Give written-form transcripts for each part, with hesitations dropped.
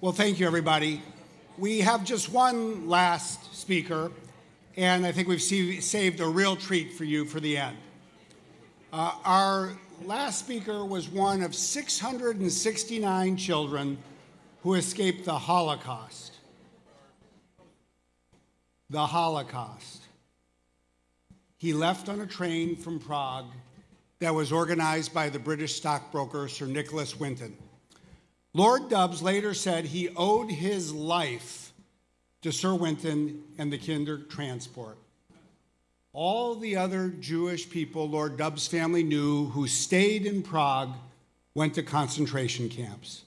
Well, thank you, everybody. We have just one last speaker, and I think we've saved a real treat for you for the end. Our last speaker was one of 669 children who escaped the Holocaust. The Holocaust. He left on a train from Prague that was organized by the British stockbroker Sir Nicholas Winton. Lord Dubs later said he owed his life to Sir Winton and the Kindertransport. All the other Jewish people Lord Dubs' family knew who stayed in Prague went to concentration camps.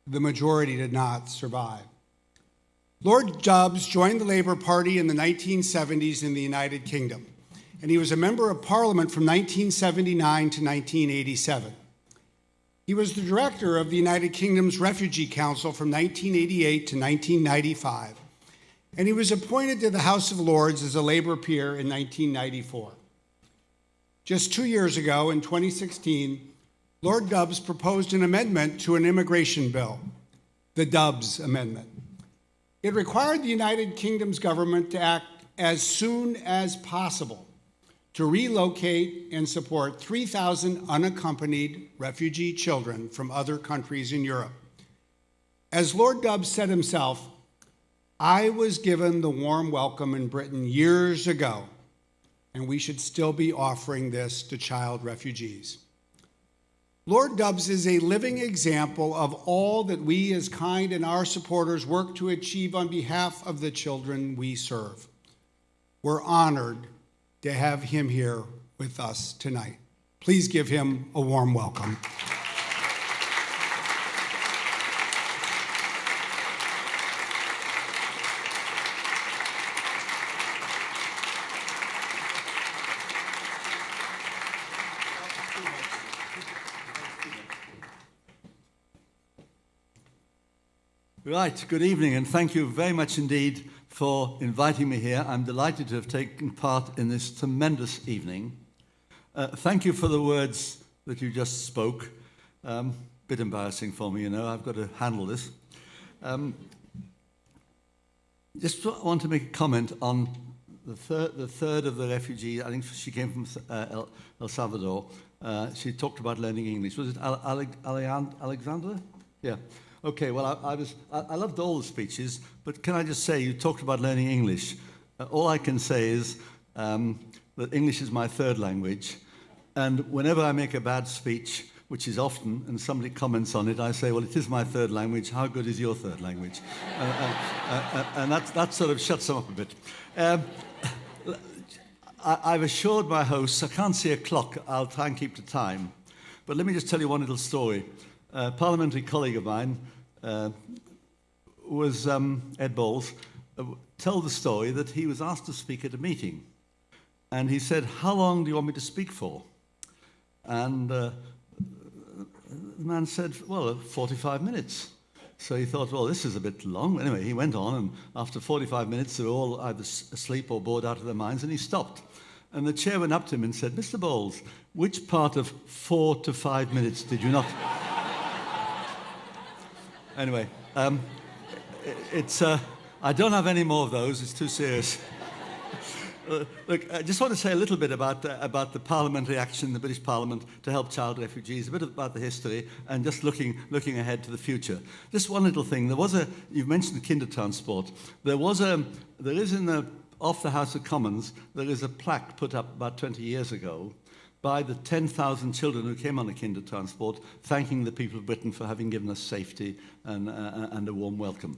The majority did not survive. Lord Dubs joined the Labour Party in the 1970s in the United Kingdom, and he was a member of Parliament from 1979 to 1987. He was the director of the United Kingdom's Refugee Council from 1988 to 1995, and he was appointed to the House of Lords as a Labour peer in 1994. Just 2 years ago, in 2016, Lord Dubs proposed an amendment to an immigration bill, the Dubs Amendment. It required the United Kingdom's government to act as soon as possible to relocate and support 3,000 unaccompanied refugee children from other countries in Europe. As Lord Dubs said himself, "I was given the warm welcome in Britain years ago, and we should still be offering this to child refugees." Lord Dubs is a living example of all that we as kind and our supporters work to achieve on behalf of the children we serve. We're honored to have him here with us tonight. Please give him a warm welcome. Right, good evening, and thank you very much indeed for inviting me here. I'm delighted to have taken part in this tremendous evening. Thank you for the words that you just spoke. Bit embarrassing for me, you know, I've got to handle this. Just want to make a comment on the third of the refugees. I think she came from El Salvador. She talked about learning English. Was it Alexandra? Yeah. Okay, well, I loved all the speeches, but can I just say, you talked about learning English. All I can say is that English is my third language, and whenever I make a bad speech, which is often, and somebody comments on it, I say, well, it is my third language, how good is your third language? And that sort of shuts them up a bit. I've assured my hosts, I can't see a clock, I'll try and keep to time, but let me just tell you one little story. A parliamentary colleague of mine was Ed Bowles, told the story that he was asked to speak at a meeting. And he said, "How long do you want me to speak for?" And the man said, "Well, 45 minutes. So he thought, well, this is a bit long. Anyway, he went on, and after 45 minutes, they were all either asleep or bored out of their minds, and he stopped. And the chair went up to him and said, "Mr. Bowles, which part of 4 to 5 minutes did you not..." Anyway, I don't have any more of those. It's too serious. Look, I just want to say a little bit about the parliamentary action in the British Parliament to help child refugees, a bit about the history, and just looking ahead to the future. Just one little thing. You've mentioned Kindertransport. Off the House of Commons, there is a plaque put up about 20 years ago by the 10,000 children who came on the Kindertransport, thanking the people of Britain for having given us safety and a warm welcome.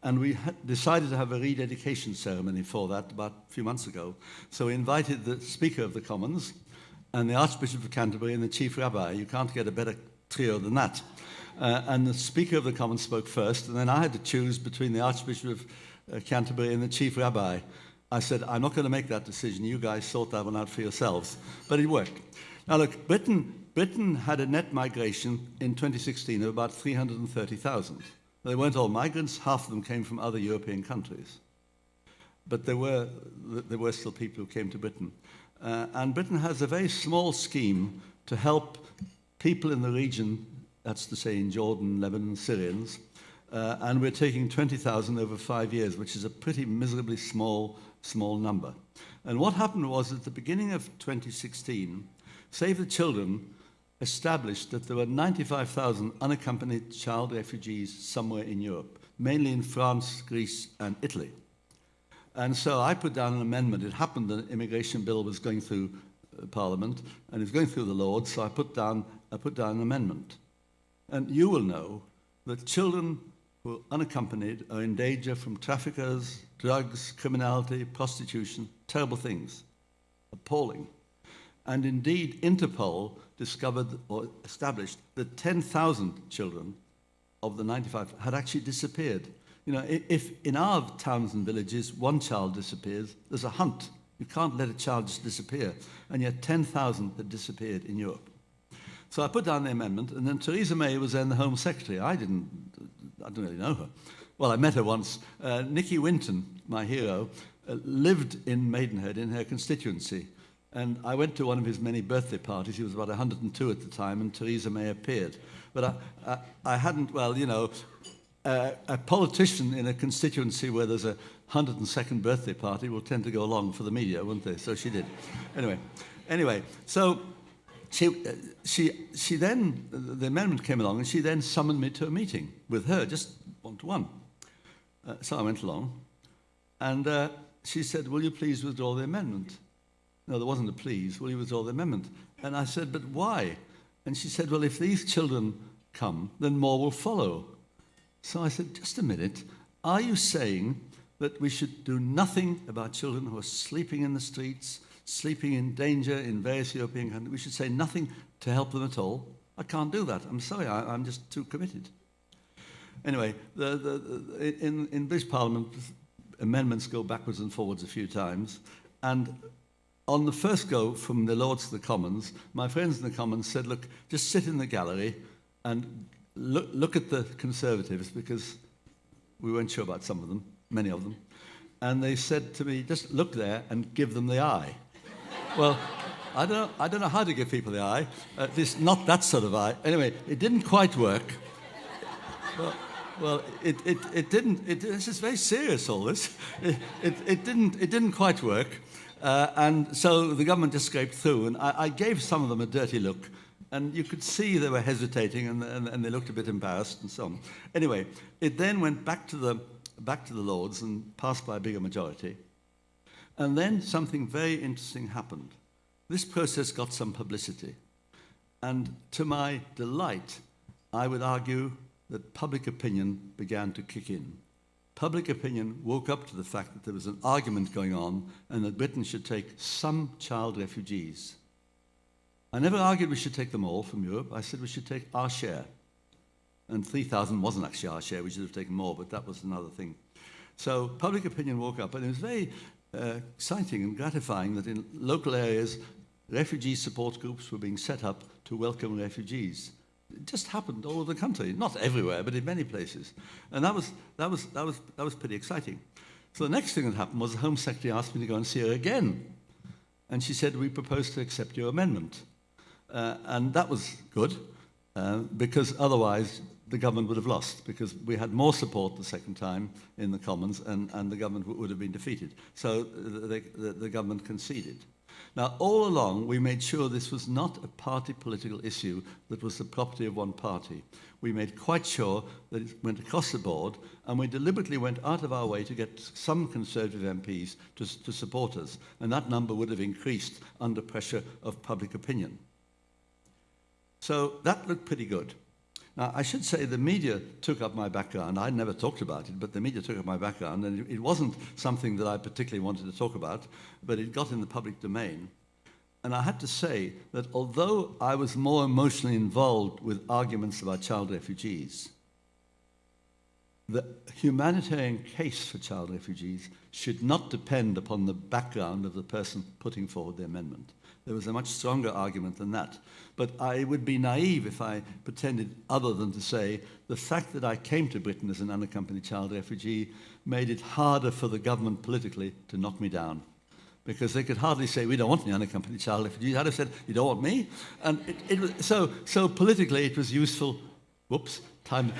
And we decided to have a rededication ceremony for that about a few months ago. So we invited the Speaker of the Commons and the Archbishop of Canterbury and the Chief Rabbi. You can't get a better trio than that. And the Speaker of the Commons spoke first, and then I had to choose between the Archbishop of Canterbury and the Chief Rabbi. I said, I'm not going to make that decision. You guys sort that one out for yourselves. But it worked. Now, look, Britain had a net migration in 2016 of about 330,000. They weren't all migrants. Half of them came from other European countries. But there were still people who came to Britain. And Britain has a very small scheme to help people in the region that's to say in Jordan, Lebanon, Syrians, and we're taking 20,000 over 5 years, which is a pretty miserably small number. And what happened was at the beginning of 2016, Save the Children established that there were 95,000 unaccompanied child refugees somewhere in Europe, mainly in France, Greece, and Italy. And so I put down an amendment. It happened that an immigration bill was going through Parliament, and it was going through the Lords, so I put down an amendment. And you will know that children who are unaccompanied are in danger from traffickers, drugs, criminality, prostitution, terrible things, appalling. And indeed, Interpol discovered or established that 10,000 children of the 95 had actually disappeared. You know, if in our towns and villages one child disappears, there's a hunt. You can't let a child just disappear. And yet 10,000 had disappeared in Europe. So I put down the amendment, and then Theresa May was then the Home Secretary. I don't really know her. Well, I met her once. Nicky Winton, my hero, lived in Maidenhead in her constituency. And I went to one of his many birthday parties. He was about 102 at the time, and Theresa May appeared. But I hadn't, well, you know, a politician in a constituency where there's a 102nd birthday party will tend to go along for the media, wouldn't they? So she did. Anyway, so she then, the amendment came along, and she then summoned me to a meeting with her, just one-to-one. So I went along, and she said, "Will you please withdraw the amendment?" No, there wasn't a please. Will you withdraw the amendment? And I said, "But why?" And she said, "Well, if these children come, then more will follow." So I said, "Just a minute. Are you saying that we should do nothing about children who are sleeping in the streets, sleeping in danger in various European countries? We should say nothing to help them at all? I can't do that. I'm sorry. I'm just too committed." Anyway, in British Parliament, amendments go backwards and forwards a few times. And on the first go from the Lords to the Commons, my friends in the Commons said, "Look, just sit in the gallery and look at the Conservatives," because we weren't sure about some of them, many of them. And they said to me, "Just look there and give them the eye." Well, I don't know how to give people the eye. At least not that sort of eye. Anyway, it didn't quite work. Well, it didn't. This is very serious, all this. It didn't quite work. And so the government just scraped through, and I gave some of them a dirty look, and you could see they were hesitating, and they looked a bit embarrassed and so on. Anyway, it then went back to the Lords and passed by a bigger majority. And then something very interesting happened. This process got some publicity, and to my delight, I would argue that public opinion began to kick in. Public opinion woke up to the fact that there was an argument going on and that Britain should take some child refugees. I never argued we should take them all from Europe. I said we should take our share. And 3,000 wasn't actually our share. We should have taken more, but that was another thing. So public opinion woke up, and it was very exciting and gratifying that in local areas, refugee support groups were being set up to welcome refugees. It just happened all over the country, not everywhere, but in many places. And that was pretty exciting. So the next thing that happened was the Home Secretary asked me to go and see her again. And she said, "We propose to accept your amendment." And that was good, because otherwise the government would have lost, because we had more support the second time in the Commons, and the government would have been defeated. So the government conceded. Now, all along, we made sure this was not a party political issue that was the property of one party. We made quite sure that it went across the board, and we deliberately went out of our way to get some Conservative MPs to support us, and that number would have increased under pressure of public opinion. So that looked pretty good. Now, I should say the media took up my background. I'd never talked about it, but the media took up my background, and it wasn't something that I particularly wanted to talk about, but it got in the public domain. And I had to say that although I was more emotionally involved with arguments about child refugees, the humanitarian case for child refugees should not depend upon the background of the person putting forward the amendment. There was a much stronger argument than that. But I would be naive if I pretended other than to say the fact that I came to Britain as an unaccompanied child refugee made it harder for the government politically to knock me down. Because they could hardly say, "We don't want any unaccompanied child refugees." I'd have said, "You don't want me?" And so politically it was useful whoops, time.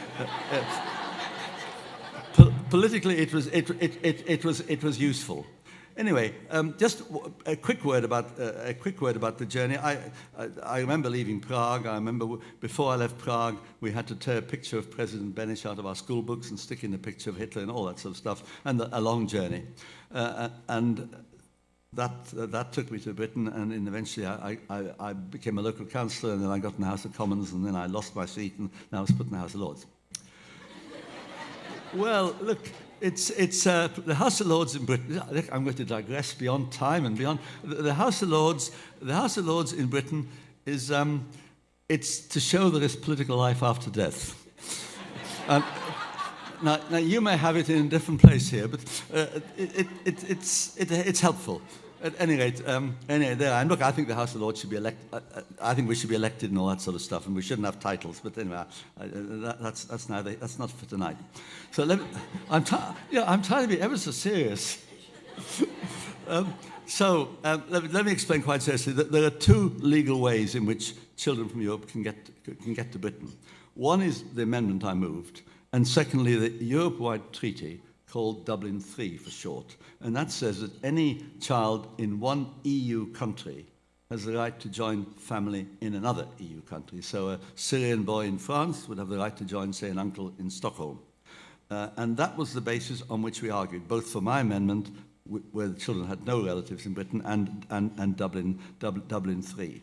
Politically, it was useful. Anyway, just a quick word about the journey. I remember leaving Prague. I remember before I left Prague, we had to tear a picture of President Beneš out of our school books and stick in a picture of Hitler and all that sort of stuff, and a long journey. And that took me to Britain, and then eventually I became a local councillor, and then I got in the House of Commons, and then I lost my seat, and now I was put in the House of Lords. Well, look, it's the House of Lords in Britain. I'm going to digress beyond time and beyond. The House of Lords in Britain is it's to show there is political life after death. Now you may have it in a different place here, but it's helpful. At any rate, there. And look, I think the House of Lords should be elected. I think we should be elected and all that sort of stuff, and we shouldn't have titles. But anyway, that's not for tonight. So I'm trying to be ever so serious. Let me explain quite seriously that there are two legal ways in which children from Europe can get to Britain. One is the amendment I moved, and secondly, the Europe-wide treaty called Dublin III for short. And that says that any child in one EU country has the right to join family in another EU country. So a Syrian boy in France would have the right to join, say, an uncle in Stockholm. And that was the basis on which we argued, both for my amendment, where the children had no relatives in Britain, and Dublin III.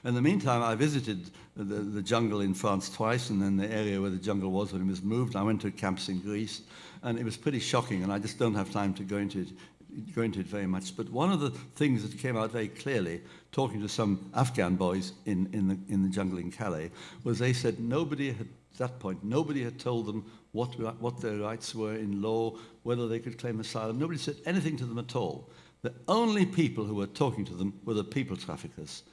In the meantime, I visited the jungle in France twice, and then the area where the jungle was when it was moved. I went to camps in Greece, and it was pretty shocking, and I just don't have time to go into it very much. But one of the things that came out very clearly, talking to some Afghan boys in the jungle in Calais, was they said at that point, nobody had told them what their rights were in law, whether they could claim asylum. Nobody said anything to them at all. The only people who were talking to them were the people traffickers,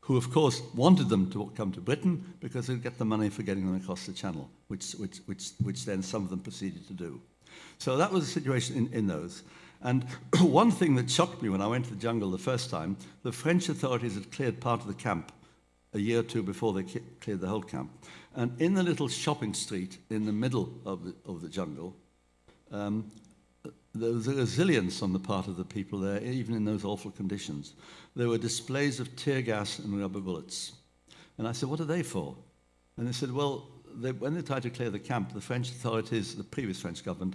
who, of course, wanted them to come to Britain because they'd get the money for getting them across the channel, which then some of them proceeded to do. So that was the situation in those. And one thing that shocked me when I went to the jungle the first time, the French authorities had cleared part of the camp a year or two before they cleared the whole camp. And in the little shopping street in the middle of the jungle, there was a resilience on the part of the people there, even in those awful conditions. There were displays of tear gas and rubber bullets. And I said, what are they for? And they said, well, when they tried to clear the camp, the French authorities, the previous French government,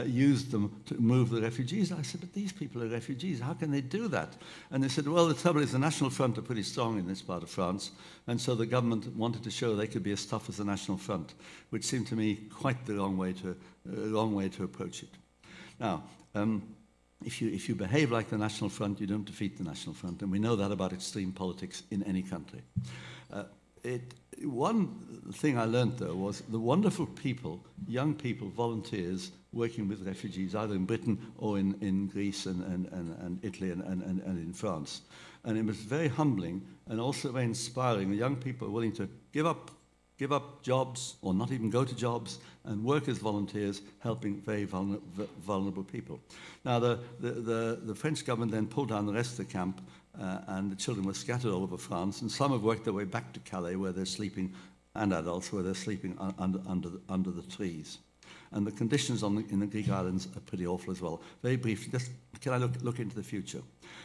used them to move the refugees. I said, but these people are refugees. How can they do that? And they said, well, the trouble is the National Front are pretty strong in this part of France, and so the government wanted to show they could be as tough as the National Front, which seemed to me quite the wrong way to approach it. Now, if you behave like the National Front, you don't defeat the National Front, and we know that about extreme politics in any country. One thing I learned, though, was the wonderful people, young people, volunteers, working with refugees, either in Britain or in Greece and Italy and in France. And it was very humbling and also very inspiring. The young people are willing to give up jobs or not even go to jobs and work as volunteers, helping very vulnerable people. Now, the French government then pulled down the rest of the camp, and the children were scattered all over France, and some have worked their way back to Calais, where they're sleeping, and adults, where they're sleeping under the trees. And the conditions in the Greek islands are pretty awful as well. Very briefly, just can I look into the future?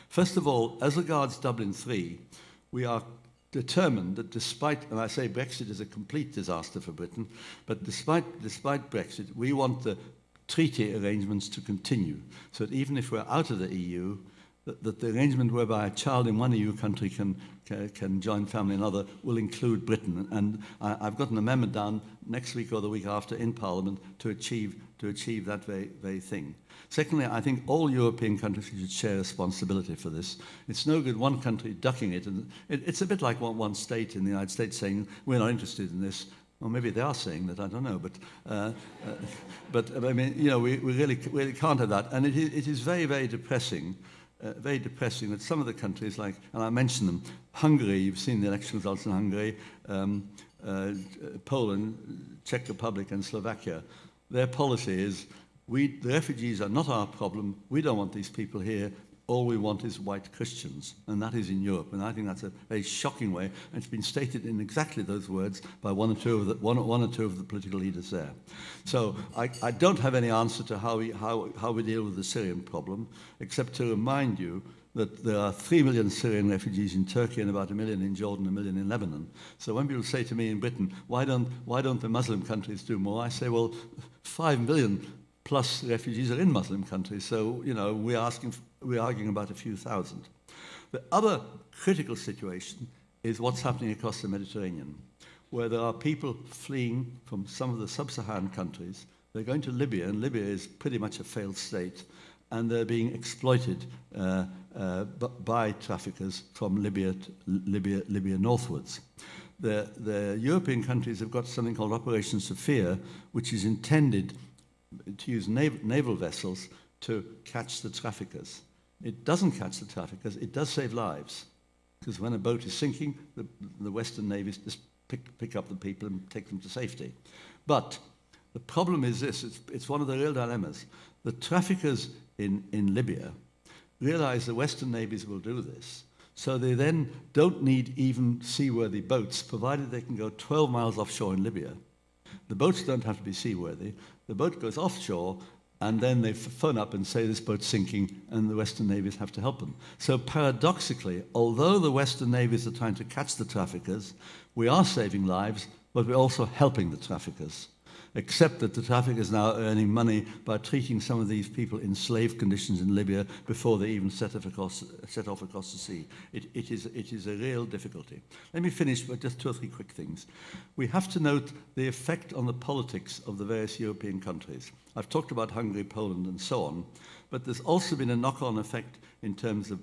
First of all, as regards Dublin III, we are determined that despite, and I say Brexit is a complete disaster for Britain, but despite Brexit, we want the treaty arrangements to continue, so that even if we're out of the EU, that the arrangement whereby a child in one EU country can join family in another will include Britain. And I've got an amendment down next week or the week after in Parliament to achieve that very thing. Secondly, I think all European countries should share responsibility for this. It's no good one country ducking it. And it's a bit like one state in the United States saying, we're not interested in this. Or maybe they are saying that, I don't know. But I mean, you know, we really can't have that. And it is very, very depressing. Very depressing that some of the countries, like, and I mentioned them, Hungary, you've seen the election results in Hungary, Poland, Czech Republic and Slovakia, their policy is, the refugees are not our problem, we don't want these people here, all we want is white Christians, and that is in Europe. And I think that's a very shocking way, and it's been stated in exactly those words by one or two of the political leaders there. So I don't have any answer to how we deal with the Syrian problem, except to remind you that there are 3 million Syrian refugees in Turkey and about 1 million in Jordan, 1 million in Lebanon. So when people say to me in Britain, why don't the Muslim countries do more? I say, well, 5 million plus refugees are in Muslim countries. So, you know, we're arguing about a few thousand. The other critical situation is what's happening across the Mediterranean, where there are people fleeing from some of the sub-Saharan countries. They're going to Libya, and Libya is pretty much a failed state, and they're being exploited by traffickers from Libya northwards. The European countries have got something called Operation Sophia, which is intended to use naval vessels to catch the traffickers. It doesn't catch the traffickers, it does save lives. Because when a boat is sinking, the Western navies just pick up the people and take them to safety. But the problem is this, it's one of the real dilemmas. The traffickers in Libya realize the Western navies will do this, so they then don't need even seaworthy boats, provided they can go 12 miles offshore in Libya. The boats don't have to be seaworthy. The boat goes offshore, and then they phone up and say this boat's sinking, and the Western navies have to help them. So paradoxically, although the Western navies are trying to catch the traffickers, we are saving lives, but we're also helping the traffickers. Except that the traffickers now are earning money by treating some of these people in slave conditions in Libya before they even set off across the sea. It is a real difficulty. Let me finish with just 2 or 3 quick things. We have to note the effect on the politics of the various European countries. I've talked about Hungary, Poland, and so on, but there's also been a knock-on effect in terms of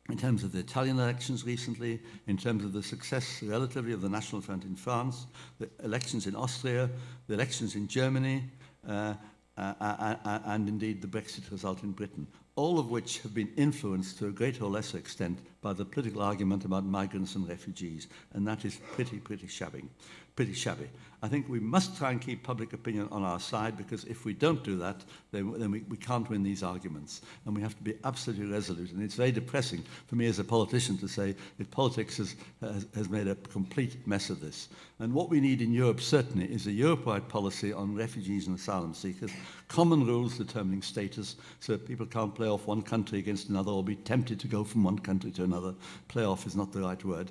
the Italian elections recently, in terms of the success relatively of the National Front in France, the elections in Austria, the elections in Germany, and indeed the Brexit result in Britain, all of which have been influenced to a greater or lesser extent by the political argument about migrants and refugees, and that is pretty shabby. I think we must try and keep public opinion on our side, because if we don't do that, then we can't win these arguments. And we have to be absolutely resolute. And it's very depressing for me as a politician to say that politics has made a complete mess of this. And what we need in Europe, certainly, is a Europe-wide policy on refugees and asylum seekers, common rules determining status, so that people can't play off one country against another or be tempted to go from one country to another. Play off is not the right word.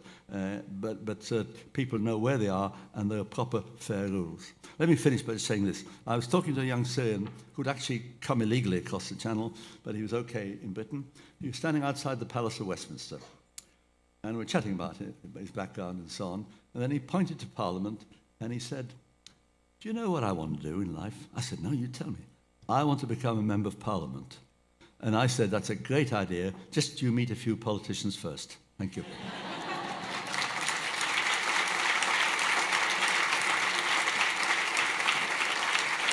But people know where they are, and there are proper, fair rules. Let me finish by saying this. I was talking to a young Syrian who'd actually come illegally across the channel, but he was okay in Britain. He was standing outside the Palace of Westminster, and we're chatting about it, his background and so on. And then he pointed to Parliament, and he said, "Do you know what I want to do in life?" I said, "No, you tell me." "I want to become a member of Parliament." And I said, "That's a great idea. Just you meet a few politicians first." Thank you.